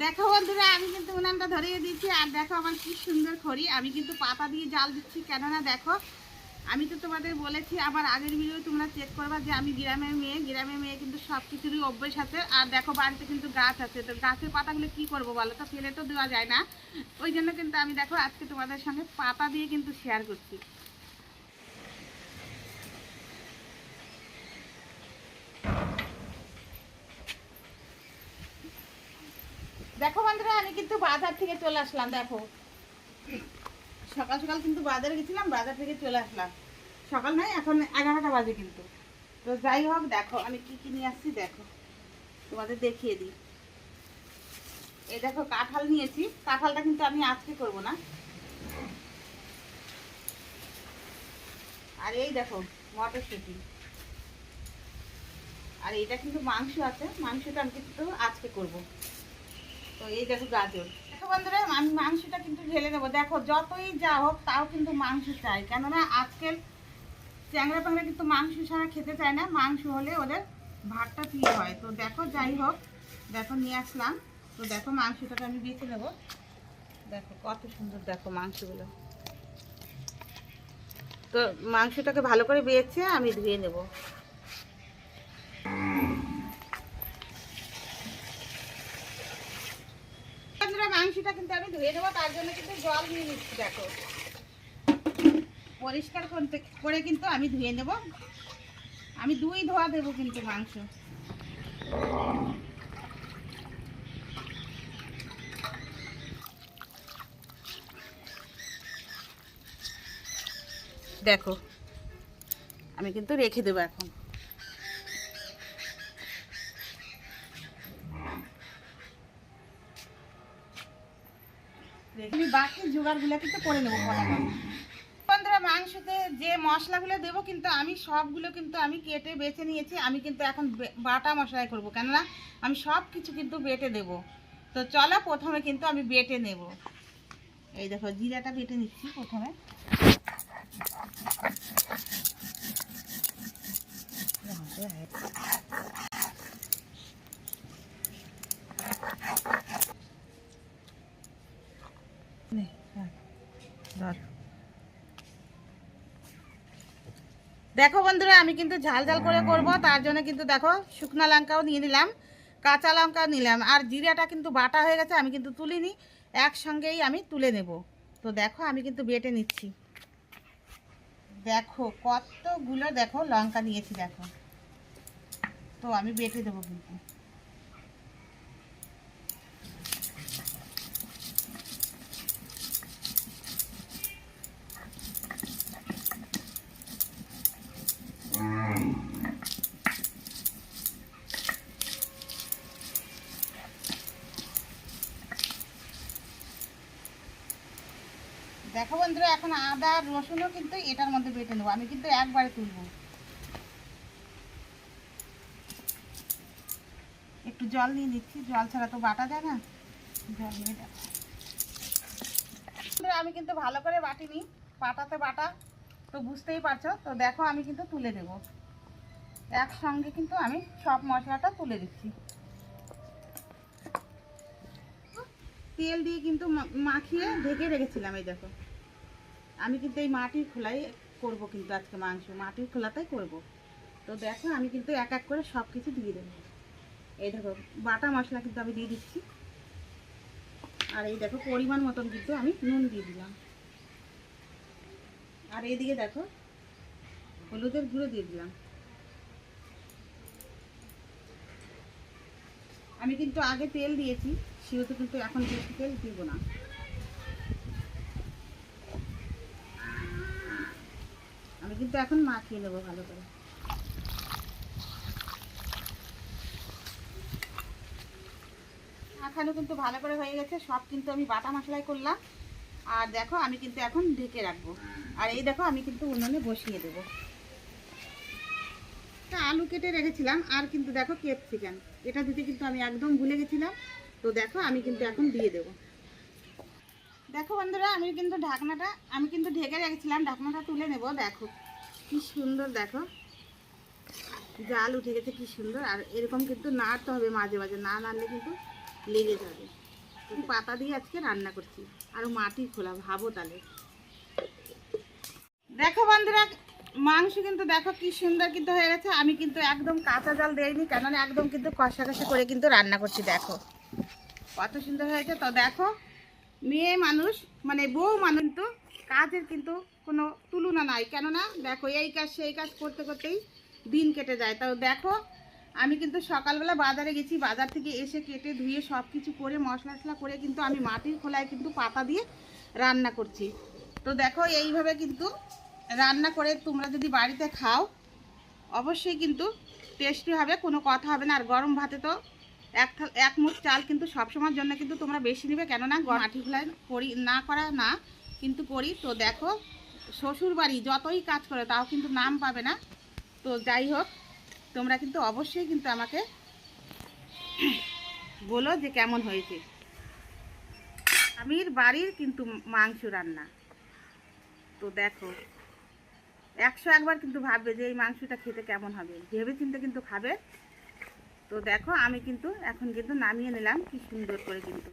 দেখো বন্ধুরা, আমি কিন্তু উনানটা ধরিয়ে দিচ্ছি। আর দেখো আমার কি সুন্দর খড়ি, আমি কিন্তু পাতা দিয়ে জাল দিচ্ছি। কেননা দেখো, আমি তো তোমাদের বলেছি আমার আগের ভিডিও তোমরা চেক করবা যে আমি গ্রামের মেয়ে কিন্তু সব কিছুরই অভ্যেস আছে। আর দেখো বাড়িতে কিন্তু গাছ আছে, তো গাছের পাতাগুলো কি করব বলো তো, ফেলে তো দেওয়া যায় না। ওই জন্য কিন্তু আমি দেখো আজকে তোমাদের সঙ্গে পাতা দিয়ে কিন্তু শেয়ার করছি। দেখো বন্ধুরা, আমি কিন্তু বাজার থেকে চলে আসলাম। দেখো সকাল সকাল কিন্তু বাজারে গেছিলাম, বাজার থেকে চলে আসলাম। সকাল নয়, এখন 11টা বাজে কিন্তু। তো যাই হোক, দেখো আমি কি কি নিয়ে আসছি দেখো, তোমাদের দেখিয়ে দিই। এই দেখো কাঁঠাল নিয়েছি, কাঁঠালটা কিন্তু আমি আজকে করব না। আর এই দেখো মটরশুঁটি। আর এইটা কিন্তু মাংস আছে, মাংসটা আমি কিন্তু আজকে করব। তো এই দেখো গাজর। দেখো বন্ধুরা, আমি মাংসটা কিন্তু ঢেলে দেবো। দেখো যতই যা হোক তাও কিন্তু মাংস চাই, কেননা আজকের চ্যাংড়া প্যাংড়া কিন্তু মাংস ছাড়া খেতে চায় না, মাংস হলে ওদের ভাতটা প্রিয় হয়। তো দেখো যাই হোক, দেখো নিয়ে আসলাম। তো দেখো মাংসটাকে আমি বেছে নেবো। দেখো কত সুন্দর, দেখো মাংসগুলো। তো মাংসটাকে ভালো করে বেছে আমি ধুয়ে নেব। মাংসটা কিন্তু আমি ধুয়ে নেবো, তার জন্য কিন্তু জল নিয়ে নিচ্ছি। দেখো পরিষ্কার করে কিন্তু আমি ধুয়ে নেব। আমি 2 ধোয়া দেবো কিন্তু মাংস। দেখো আমি কিন্তু রেখে দেবো এখন। আমি বাকি জোগাড়গুলো কিন্তু করে নেবো ফটাফট। বন্ধুরা, মাংসতে যে মশলাগুলো দেবো কিন্তু আমি সবগুলো কিন্তু আমি কেটে বেছে নিয়েছি। আমি কিন্তু এখন বাটা মশলাই করব, কেননা আমি সব কিছু কিন্তু বেটে দেব। তো চলো প্রথমে কিন্তু আমি বেটে নেব। এই দেখো জিরাটা বেটে নিচ্ছি প্রথমে। দেখো বন্ধুরা, আমি কিন্তু ঝাল ঝাল করে করব, তার জন্য কিন্তু দেখো শুকনো লঙ্কাও নিয়ে নিলাম, কাঁচা লঙ্কাও নিলাম। আর জিরাটা কিন্তু বাটা হয়ে গেছে, আমি কিন্তু তুলিনি, একসঙ্গেই আমি তুলে নেব। তো দেখো আমি কিন্তু বেটে নিচ্ছি। দেখো কতগুলো দেখো লঙ্কা নিয়েছি দেখো। তো আমি বেটে দেবো কিন্তু। দেখো বন্ধুরা, এখন আদা রসুনও কিন্তু এটার মধ্যে বেটে নেবো, আমি কিন্তু একবারে তুলবো। একটু জল নিয়ে নিচ্ছি, জল ছাড়া তো বাটা যায় না। জল নিয়ে দেখো আমি কিন্তু ভালো করে বাটিনি, পাটাতে বাটা তো বুঝতেই পারছো। তো দেখো আমি কিন্তু তুলে দেব, একসঙ্গে কিন্তু আমি সব মশলাটা তুলে দিচ্ছি। তেল দিয়ে কিন্তু মাখিয়ে ঢেকে রেখেছিলাম। এই দেখো আমি কিন্তু এই মাটির খোলাই করব কিন্তু আজকে মাংস, মাটির খোলাতেই করব। তো দেখো আমি কিন্তু এক এক করে সব কিছু দিয়ে দেবো। এই দেখো বাটা মশলা কিন্তু আমি দিয়ে দিচ্ছি। আর এই দেখো পরিমাণ মতন কিন্তু আমি নুন দিয়ে দিলাম। আর এইদিকে দেখো হলুদের গুঁড়ো দিয়ে দিলাম। আমি কিন্তু আগে তেল দিয়েছি, সেহেতু কিন্তু এখন বেশি তেল দিব না। আমি কিন্তু এখন মাখিয়ে নেবো ভালো করে। মাখানো কিন্তু ভালো করে হয়ে গেছে, সব কিন্তু আমি বাটা মশলাই করলাম। আর দেখো আমি কিন্তু এখন ঢেকে রাখবো। আর এই দেখো আমি কিন্তু উনুনে বসিয়ে দেবো। আলু কেটে রেখেছিলাম, আর কিন্তু দেখো ক্যাপসিকাম, এটা দিতে কিন্তু আমি একদম ভুলে গেছিলাম। তো দেখো আমি কিন্তু এখন দিয়ে দেবো। দেখো বন্ধুরা, আমি কিন্তু ঢেকে রেখেছিলাম, ঢাকনাটা তুলে নেব। দেখো কি সুন্দর, দেখো জাল উঠে গেছে কি সুন্দর। আর এরকম কিন্তু নাড়তে হবে মাঝে মাঝে, না নাড়লে কিন্তু লেগে যাবে। পাতা দিয়ে আজকে রান্না করছি আর মাটির খোলা, ভাবো তাহলে। দেখো বন্ধুরা, মাংস কিন্তু দেখো কি সুন্দর কিন্তু হয়ে গেছে। আমি কিন্তু একদম কাঁচা জল দেইনি, কেননা একদম কিন্তু কষা কষা করে কিন্তু রান্না করছি। দেখো কত সুন্দর হয়েছে। তো দেখো, মেয়ে মানুষ মানে বউ মানুষ কিন্তু কাজের কিন্তু কোনো তুলনা নাই, কেননা দেখো এই কাজ সেই কাজ করতে করতেই দিন কেটে যায়। তো দেখো, আমি কিন্তু সকালবেলা বাজারে গেছি, বাজার থেকে এসে কেটে ধুয়ে সব কিছু করে মশলা টশলা করে কিন্তু আমি মাটির খোলায় কিন্তু পাতা দিয়ে রান্না করছি। তো দেখো এইভাবে কিন্তু রান্না করে তোমরা যদি বাড়িতে খাও অবশ্যই কিন্তু টেস্টি হবে, কোনো কথা হবে না। আর গরম ভাতে তো এক মুঠ চাল কিন্তু সবসময়ের জন্য কিন্তু তোমরা বেশি নেবে, কেননা মাটি খোলায় করি না করা না কিন্তু করি। তো দেখো, শ্বশুর বাড়ি যতই কাজ করে তাও কিন্তু নাম পাবে না। তো যাই হোক, তোমরা কিন্তু অবশ্যই কিন্তু আমাকে বলো যে কেমন হয়েছে। আমির বাড়ির কিন্তু মাংস রান্না। তো দেখো, 101বার কিন্তু ভাববে যে এই মাংসটা খেতে কেমন হবে, ভেবে চিন্তে কিন্তু খাবে। তো দেখো, আমি কিন্তু এখন কিন্তু নামিয়ে নিলাম কি সুন্দর করে কিন্তু।